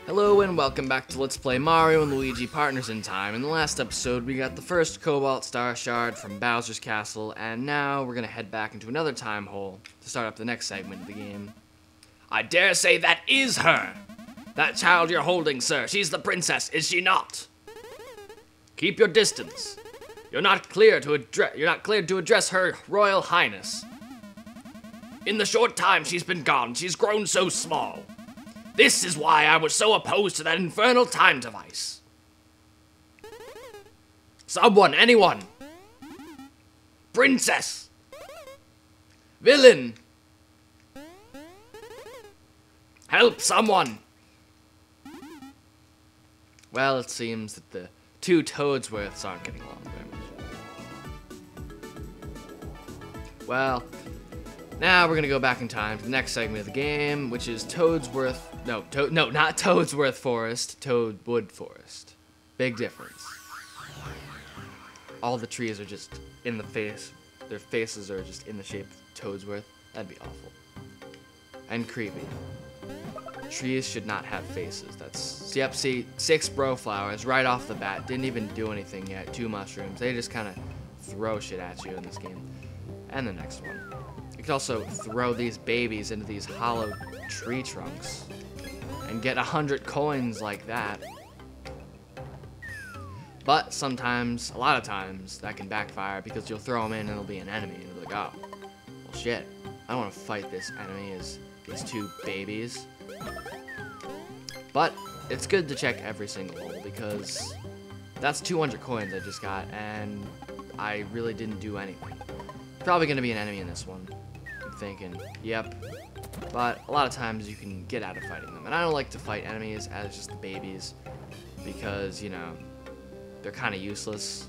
Hello and welcome back to Let's Play Mario and Luigi Partners in Time. In the last episode, we got the first Cobalt Star Shard from Bowser's Castle, and now we're gonna head back into another time hole to start up the next segment of the game. I dare say that is her! That child you're holding, sir, she's the princess, is she not? Keep your distance. You're not cleared to address her Royal Highness. In the short time she's been gone, she's grown so small. This is why I was so opposed to that infernal time device. Someone, anyone. Princess. Villain. Help someone. Well, it seems that the two Toadsworths aren't getting along very much. Well, now we're gonna go back in time to the next segment of the game, which is Toadsworth. No, not Toadsworth Forest, Toadwood Forest. Big difference. All the trees are just in the face. Their faces are just in the shape of Toadsworth. That'd be awful. And creepy. Trees should not have faces. Yep, see, 6 bro flowers right off the bat. Didn't even do anything yet. 2 mushrooms. They just kind of throw shit at you in this game. And the next one. You could also throw these babies into these hollow tree trunks and get 100 coins like that. But sometimes, a lot of times, that can backfire because you'll throw them in and it'll be an enemy and you'll be like, oh, well shit, I don't want to fight this enemy as these 2 babies. But it's good to check every single hole because that's 200 coins I just got and I really didn't do anything. Probably gonna be an enemy in this one. I'm thinking, yep. But a lot of times you can get out of fighting them. And I don't like to fight enemies as just the babies because, you know, they're kind of useless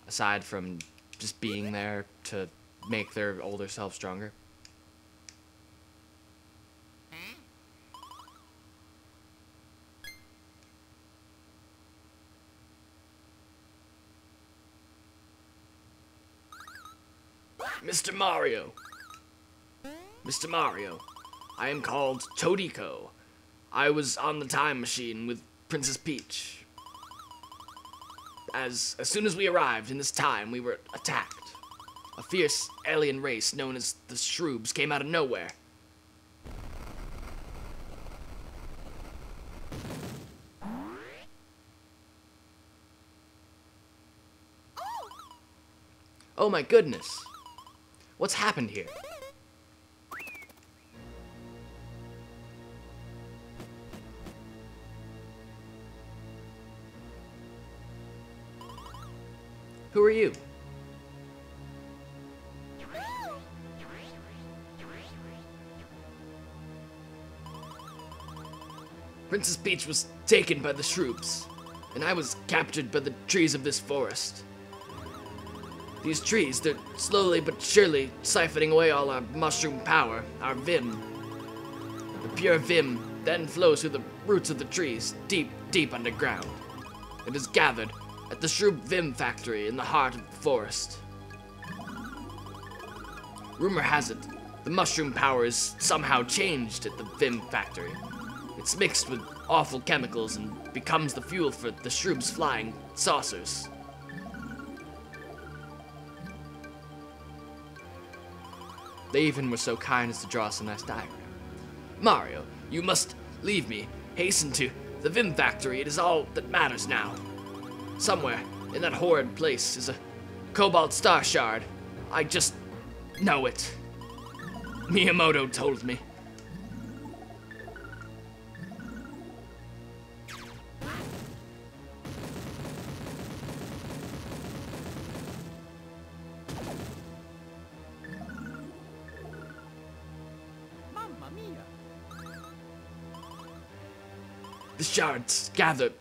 aside from just being there to make their older self stronger. Mr. Mario. Mr. Mario, I am called Toadiko. I was on the time machine with Princess Peach. As soon as we arrived in this time, we were attacked. A fierce alien race known as the Shroobs came out of nowhere. Oh my goodness. What's happened here? Who are you? Princess Peach was taken by the Shroobs, and I was captured by the trees of this forest. These trees, they're slowly but surely siphoning away all our mushroom power, our Vim. The pure Vim then flows through the roots of the trees, deep, deep underground. It is gathered at the Shroob Vim factory in the heart of the forest. Rumor has it, the mushroom power is somehow changed at the Vim factory. It's mixed with awful chemicals and becomes the fuel for the Shroob's flying saucers. They even were so kind as to draw us a nice diagram. Mario, you must leave me. Hasten to the Vim factory. It is all that matters now. Somewhere in that horrid place is a Cobalt Star Shard. I just know it. Miyamoto told me. The shards gather.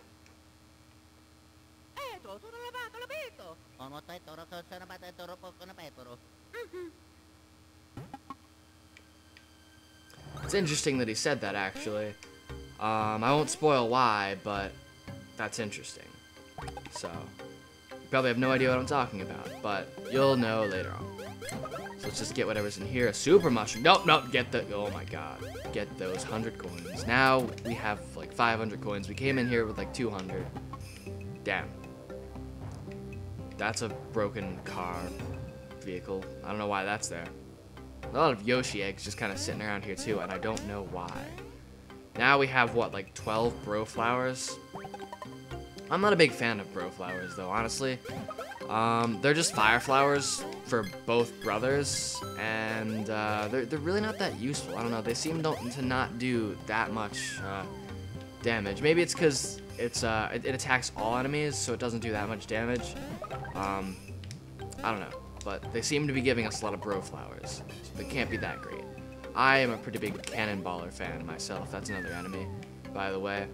It's interesting that he said that, actually. I won't spoil why, but that's interesting. So, probably have no idea what I'm talking about, but you'll know later on. So let's just get whatever's in here. A super mushroom. Nope, nope, get the, oh my god. Get those 100 coins. Now we have like 500 coins. We came in here with like 200. Damn. That's a broken car vehicle. I don't know why that's there. A lot of Yoshi eggs just kind of sitting around here too, and I don't know why. Now we have, what, like 12 bro flowers? I'm not a big fan of bro flowers, though, honestly. They're just fire flowers for both brothers, and they're really not that useful. I don't know, they seem to not do that much damage. Maybe it's because it attacks all enemies, so it doesn't do that much damage. I don't know, but they seem to be giving us a lot of bro flowers, so they can't be that great. I am a pretty big Cannonballer fan myself. That's another enemy, by the way.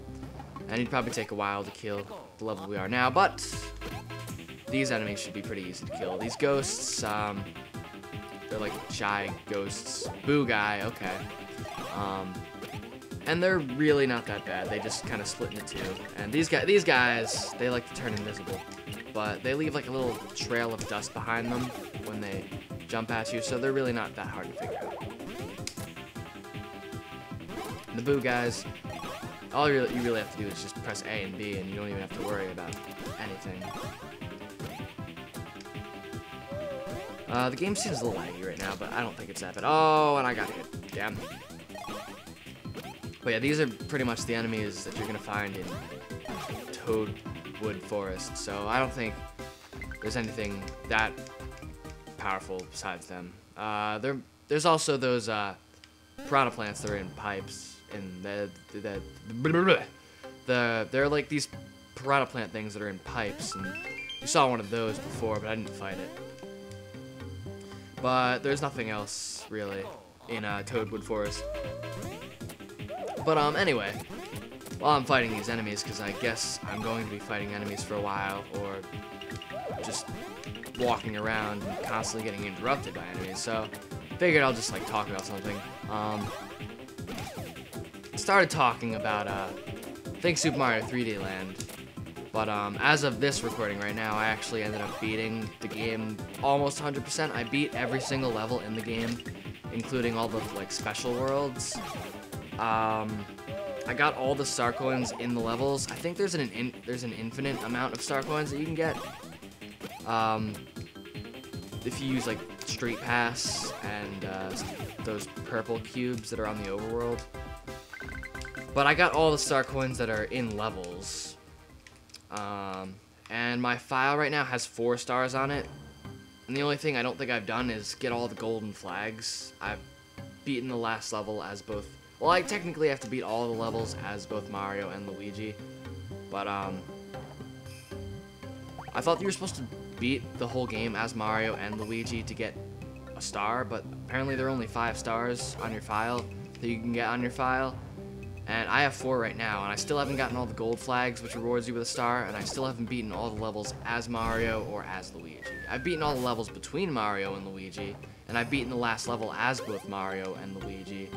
And he'd probably take a while to kill the level we are now, but these enemies should be pretty easy to kill. These ghosts, they're like shy ghosts. Boo guy, okay. And they're really not that bad. They just kind of split into two. And these guys, they like to turn invisible, but they leave like a little trail of dust behind them when they jump at you, so they're really not that hard to figure out. And the boo guys, all you really have to do is just press A and B, and you don't even have to worry about anything. The game seems a little laggy right now, but I don't think it's that bad. Oh, and I got hit. Damn. But yeah, these are pretty much the enemies that you're gonna find in Toadwood Forest, so I don't think there's anything that powerful besides them. There's also those piranha plants that are in pipes, and they're like these piranha plant things that are in pipes, and you saw one of those before, but I didn't fight it. But there's nothing else really in Toadwood Forest. But anyway, while I'm fighting these enemies, because I guess I'm going to be fighting enemies for a while, or just walking around and constantly getting interrupted by enemies, so figured I'll just like talk about something. Started talking about I think Super Mario 3D Land, but as of this recording right now, I actually ended up beating the game almost 100%. I beat every single level in the game, including all the like special worlds. I got all the star coins in the levels. I think there's an infinite amount of star coins that you can get. If you use like Street Pass and those purple cubes that are on the overworld. But I got all the star coins that are in levels. And my file right now has 4 stars on it. And the only thing I don't think I've done is get all the golden flags. I've beaten the last level as both. Well, I technically have to beat all the levels as both Mario and Luigi. But I thought you were supposed to beat the whole game as Mario and Luigi to get a star, but apparently there are only 5 stars on your file that you can get on your file. And I have 4 right now, and I still haven't gotten all the gold flags, which rewards you with a star, and I still haven't beaten all the levels as Mario or as Luigi. I've beaten all the levels between Mario and Luigi, and I've beaten the last level as both Mario and Luigi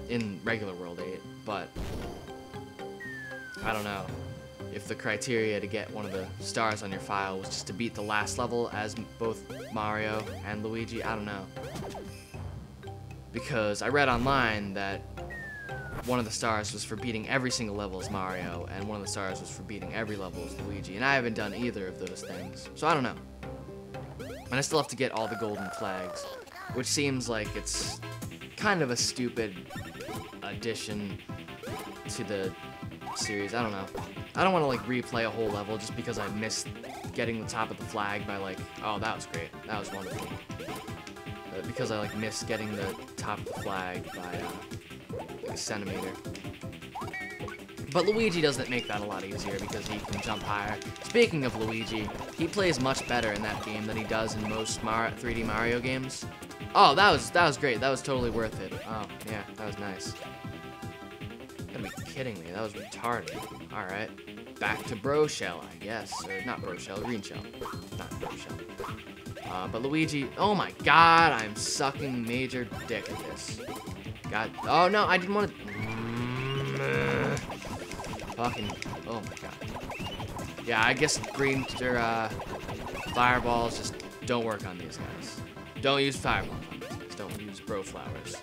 in regular World 8, but I don't know if the criteria to get one of the stars on your file was just to beat the last level as both Mario and Luigi. I don't know, because I read online that one of the stars was for beating every single level as Mario, and one of the stars was for beating every level as Luigi, and I haven't done either of those things, so I don't know. And I still have to get all the golden flags, which seems like it's kind of a stupid addition to the series. I don't know. I don't want to like replay a whole level just because I missed getting the top of the flag by like, oh, that was great, that was wonderful. Because I like missed getting the top of the flag by like a centimeter. But Luigi doesn't make that a lot easier because he can jump higher. Speaking of Luigi, he plays much better in that game than he does in most 3D Mario games. Oh, that was great. That was totally worth it. Oh, yeah, that was nice. You gotta be kidding me. That was retarded. Alright. Back to Bro Shell, I guess. Or not Bro Shell, Green Shell. Not Bro Shell. But Luigi, oh my god, I'm sucking major dick at this. God, oh no, I didn't want to. Fucking, oh my god. Yeah, I guess green or fireballs just don't work on these guys. Don't use fireballs on these guys. Don't use bro flowers.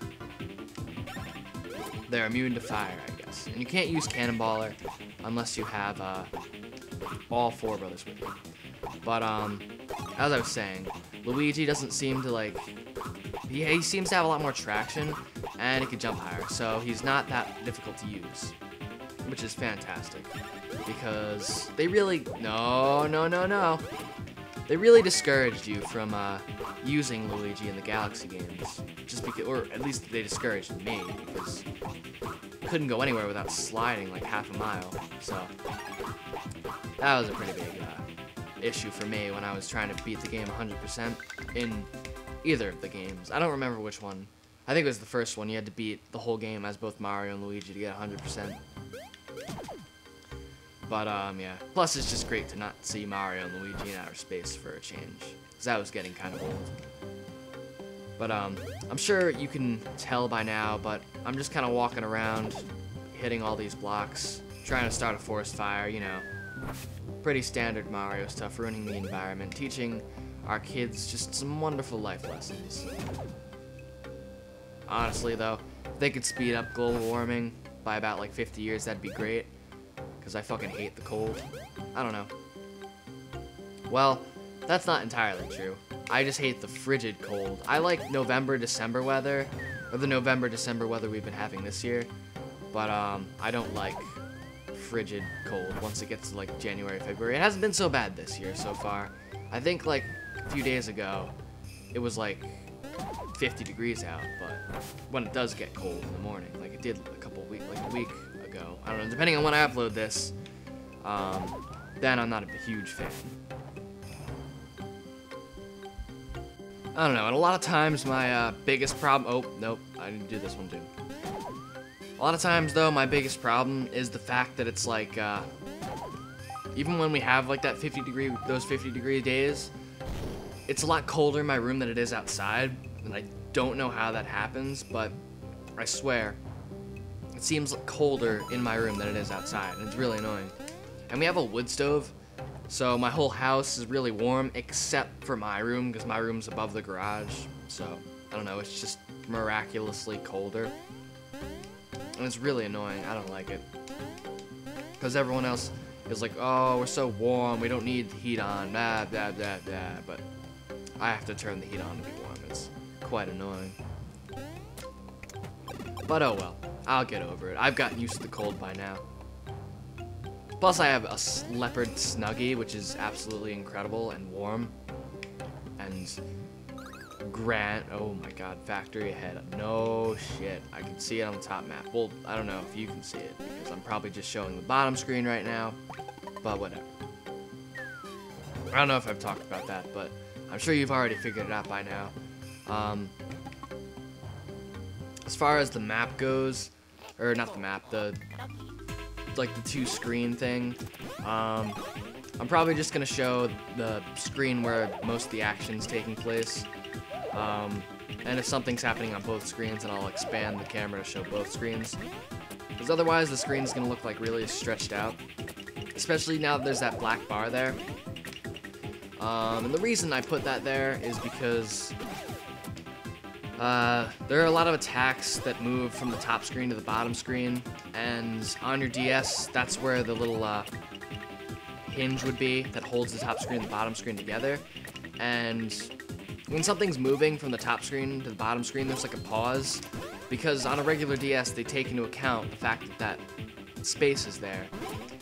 They're immune to fire, I guess. And you can't use cannonballer unless you have all 4 brothers with you. But as I was saying, Luigi doesn't seem to like. He seems to have a lot more traction, and he can jump higher, so he's not that difficult to use, which is fantastic, because they really, no. They really discouraged you from using Luigi in the Galaxy games, just because, or at least they discouraged me, because I couldn't go anywhere without sliding like half a mile, so that was a pretty big issue for me when I was trying to beat the game 100% in either of the games. I don't remember which one. I think it was the first one. You had to beat the whole game as both Mario and Luigi to get 100%. But, yeah. Plus, it's just great to not see Mario and Luigi in outer space for a change, because that was getting kind of old. But, I'm sure you can tell by now, but I'm just kind of walking around, hitting all these blocks, trying to start a forest fire, you know. Pretty standard Mario stuff, ruining the environment, teaching our kids just some wonderful life lessons. Honestly, though, if they could speed up global warming by about like 50 years, that'd be great. Because I fucking hate the cold. I don't know. Well, that's not entirely true. I just hate the frigid cold. I like November, December weather, or the November, December weather we've been having this year. But I don't like frigid cold once it gets to like January, February. It hasn't been so bad this year so far. I think like a few days ago, it was like 50 degrees out, but when it does get cold in the morning, like it did a week ago, I don't know, depending on when I upload this, then I'm not a huge fan. I don't know, and a lot of times my biggest problem, oh, nope, I need to do this one too. A lot of times though, my biggest problem is the fact that it's like, even when we have like those 50 degree days, it's a lot colder in my room than it is outside, and I don't know how that happens, but I swear, it seems colder in my room than it is outside, and it's really annoying. And we have a wood stove, so my whole house is really warm, except for my room, because my room's above the garage, so, I don't know, it's just miraculously colder. And it's really annoying, I don't like it. Because everyone else is like, oh, we're so warm, we don't need the heat on, blah, blah, blah, blah, but I have to turn the heat on to be warm. It's quite annoying. But oh well, I'll get over it. I've gotten used to the cold by now. Plus I have a leopard Snuggie, which is absolutely incredible and warm. And Grant, oh my god, factory ahead. No shit, I can see it on the top map. Well, I don't know if you can see it, because I'm probably just showing the bottom screen right now, but whatever. I don't know if I've talked about that, but I'm sure you've already figured it out by now. As far as the map goes, or not the map, the 2-screen thing, I'm probably just gonna show the screen where most of the action's taking place. And if something's happening on both screens, then I'll expand the camera to show both screens. Because otherwise the screen's gonna look like really stretched out. Especially now that there's that black bar there. And the reason I put that there is because there are a lot of attacks that move from the top screen to the bottom screen, and on your DS, that's where the little hinge would be that holds the top screen and the bottom screen together. And when something's moving from the top screen to the bottom screen, there's like a pause, because on a regular DS, they take into account the fact that space is there.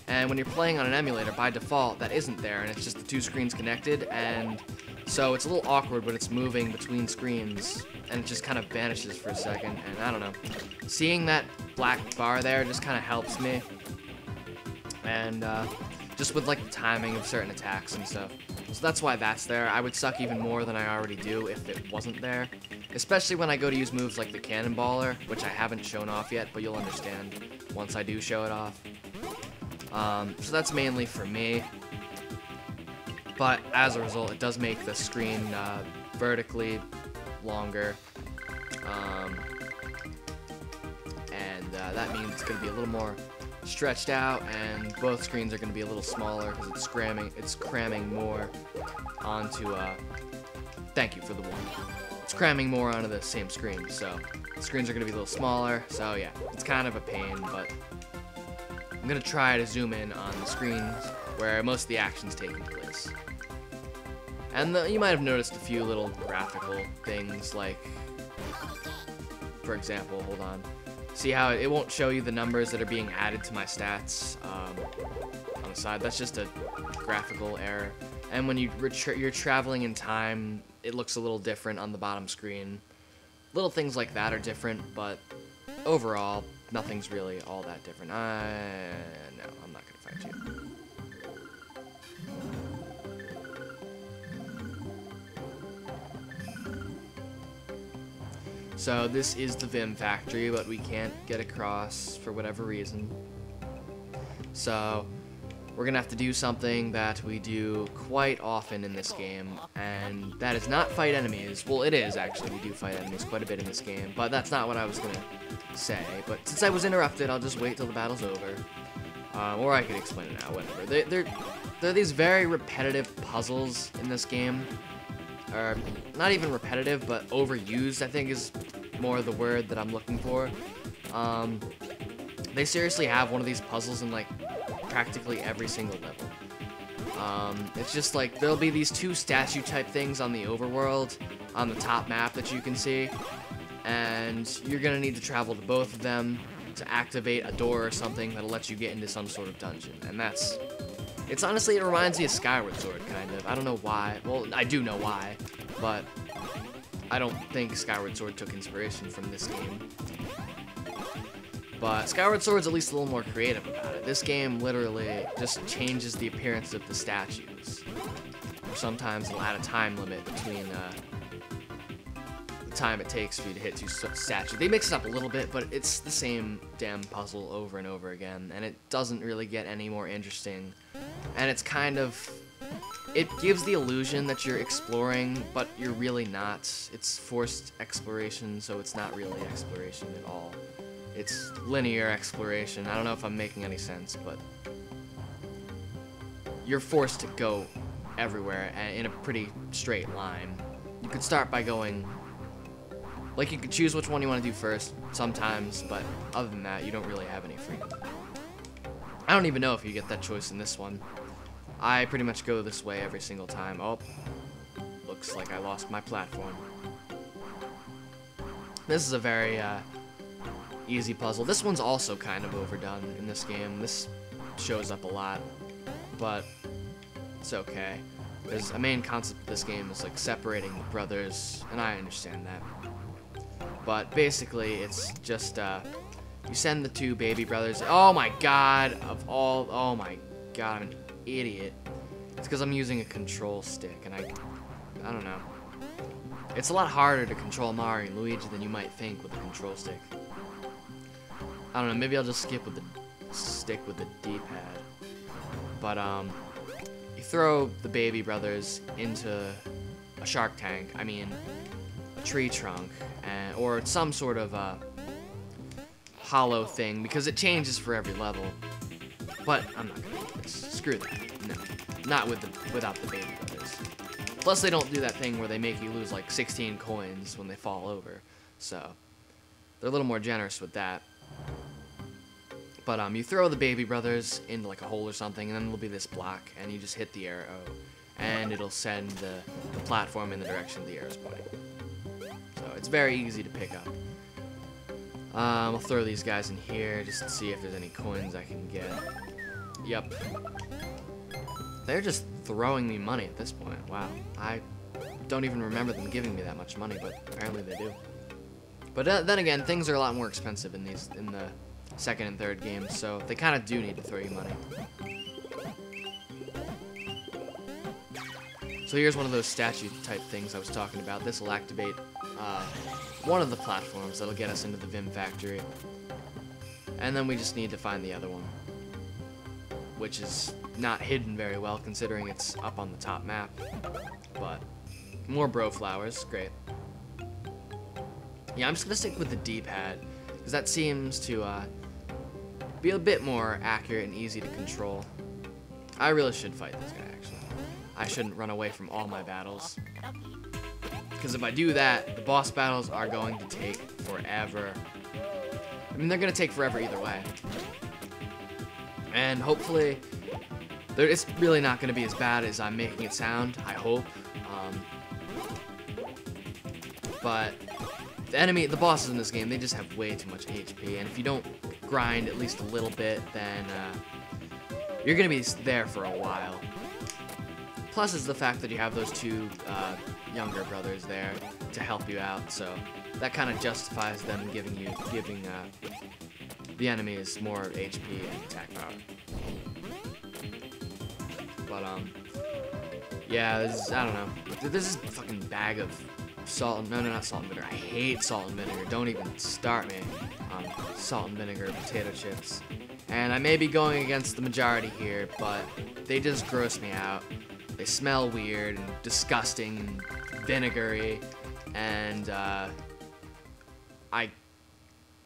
And when you're playing on an emulator, by default, that isn't there, and it's just the 2 screens connected, and so it's a little awkward when it's moving between screens, and it just kind of vanishes for a second, and I don't know. Seeing that black bar there just kind of helps me, and just with like the timing of certain attacks and stuff. So that's why that's there. I would suck even more than I already do if it wasn't there, especially when I go to use moves like the cannonballer, which I haven't shown off yet, but you'll understand once I do show it off. So that's mainly for me, but as a result, it does make the screen vertically longer, and that means it's going to be a little more stretched out, and both screens are going to be a little smaller because it's cramming more onto, thank you for the one. It's cramming more onto the same screen, so the screens are going to be a little smaller, so yeah, it's kind of a pain, but I'm going to try to zoom in on the screens where most of the action's taking place. And you might have noticed a few little graphical things, like, for example, hold on. See how it won't show you the numbers that are being added to my stats on the side? That's just a graphical error. And when you're traveling in time, it looks a little different on the bottom screen. Little things like that are different, but overall, nothing's really all that different. No, I'm not gonna fight you. So this is the Vim factory, but we can't get across for whatever reason. So we're gonna have to do something that we do quite often in this game, and that is not fight enemies. Well, it is actually, we do fight enemies quite a bit in this game, but that's not what I was gonna say. But since I was interrupted, I'll just wait till the battle's over. Or I could explain it now, whatever. They're these very repetitive puzzles in this game. Or not even repetitive, but overused, I think is more the word that I'm looking for. They seriously have one of these puzzles in like practically every single level. It's just like there'll be these two statue type things on the overworld on the top map that you can see, and you're gonna need to travel to both of them to activate a door or something that'll let you get into some sort of dungeon. And it's honestly, it reminds me of Skyward Sword, kind of. I don't know why. Well, I do know why, but I don't think Skyward Sword took inspiration from this game. But Skyward Sword's at least a little more creative about it. This game literally just changes the appearance of the statues. Or sometimes it'll add a time limit between the time it takes for you to hit two statues. They mix it up a little bit, but it's the same damn puzzle over and over again, and it doesn't really get any more interesting. And it's kind of, it gives the illusion that you're exploring, but you're really not. It's forced exploration, so it's not really exploration at all. It's linear exploration. I don't know if I'm making any sense, but you're forced to go everywhere in a pretty straight line. You could start by going, like, you could choose which one you want to do first sometimes, but other than that, you don't really have any freedom. I don't even know if you get that choice in this one. I pretty much go this way every single time. Oh, looks like I lost my platform. This is a very easy puzzle. This one's also kind of overdone in this game. This shows up a lot, but it's okay. Because a main concept of this game is like separating the brothers, and I understand that. But basically, it's just you send the two baby brothers. Oh my god! Oh my god! I'm an idiot. It's because I'm using a control stick, and I don't know. It's a lot harder to control Mario and Luigi than you might think with a control stick. I don't know, maybe I'll just stick with the D-pad. But you throw the baby brothers into a shark tank, I mean a tree trunk, or some sort of hollow thing, because it changes for every level. But I'm not gonna do this. Screw that. No. Not without the baby brothers. Plus they don't do that thing where they make you lose like 16 coins when they fall over. So they're a little more generous with that. But you throw the baby brothers into like a hole or something, and then there'll be this block, and you just hit the arrow, and it'll send the platform in the direction the arrow's pointing. So it's very easy to pick up. I'll throw these guys in here just to see if there's any coins I can get. Yep. They're just throwing me money at this point. Wow. I don't even remember them giving me that much money, but apparently they do. But then again, things are a lot more expensive in the second and third games, so they kind of do need to throw you money. So here's one of those statue type things I was talking about. This will activate one of the platforms that'll get us into the Vim factory. And then we just need to find the other one, which is not hidden very well considering it's up on the top map. But more bro flowers, great. Yeah, I'm just gonna stick with the D-pad. because that seems to be a bit more accurate and easy to control. I really should fight this guy, actually. I shouldn't run away from all my battles, because if I do that, the boss battles are going to take forever. I mean, they're going to take forever either way. And hopefully, it's really not going to be as bad as I'm making it sound, I hope. But the bosses in this game, they just have way too much HP, and if you don't grind at least a little bit, then you're going to be there for a while. Plus is the fact that you have those two younger brothers there to help you out, so that kind of justifies them giving the enemies more HP and attack power. But yeah, I don't know. This is a fucking bag of salt. No, not salt and vinegar. I hate salt and vinegar. Don't even start me on salt and vinegar potato chips. And I may be going against the majority here, but they just gross me out. They smell weird and disgusting and vinegary, and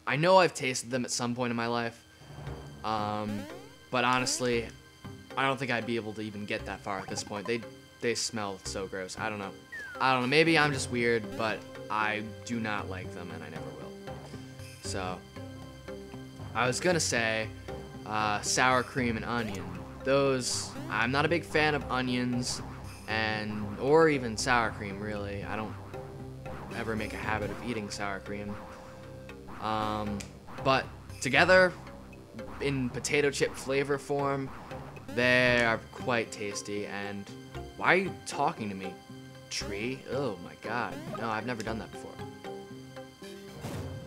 I know I've tasted them at some point in my life, but honestly, I don't think I'd be able to even get that far at this point. They smell so gross. I don't know. Maybe I'm just weird, but I do not like them, and I never will. So, I was gonna say sour cream and onion. Those, I'm not a big fan of onions, or even sour cream, really. I don't ever make a habit of eating sour cream. But together, in potato chip flavor form, they are quite tasty. And why are you talking to me, tree? Oh my god. No, I've never done that before.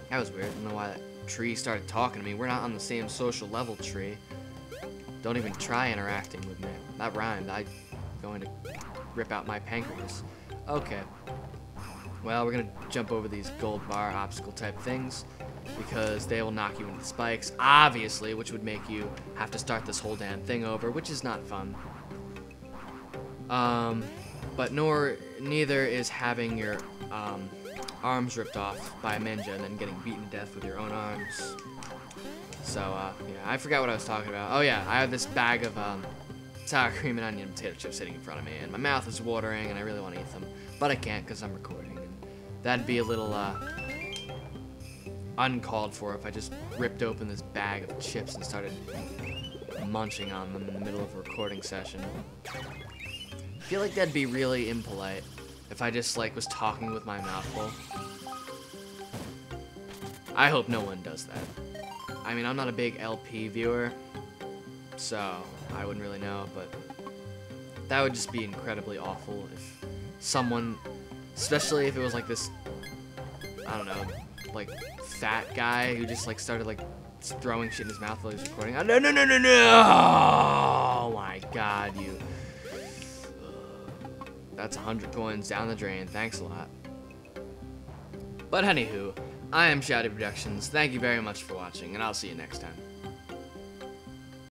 That was weird. I don't know why that tree started talking to me. We're not on the same social level, tree. Don't even try interacting with me. That rhymed. I'm going to rip out my pancreas. Okay. Well, we're going to jump over these gold bar obstacle type things, because they will knock you into the spikes, obviously, which would make you have to start this whole damn thing over, which is not fun. But neither is having your arms ripped off by a ninja and then getting beaten to death with your own arms. So, yeah, I forgot what I was talking about. Oh yeah, I have this bag of sour cream and onion potato chips sitting in front of me, and my mouth is watering, and I really want to eat them, but I can't because I'm recording. And that'd be a little uncalled for if I just ripped open this bag of chips and started munching on them in the middle of a recording session. I feel like that'd be really impolite if I just was talking with my mouth full. I hope no one does that. I mean, I'm not a big LP viewer, so I wouldn't really know, but that would just be incredibly awful if someone, especially if it was this, I don't know, fat guy who just started throwing shit in his mouth while he was recording. Oh, no, no, no, no, no! Oh my god, you. That's 100 coins down the drain. Thanks a lot. But anywho, I am Shouty Productions. Thank you very much for watching, and I'll see you next time.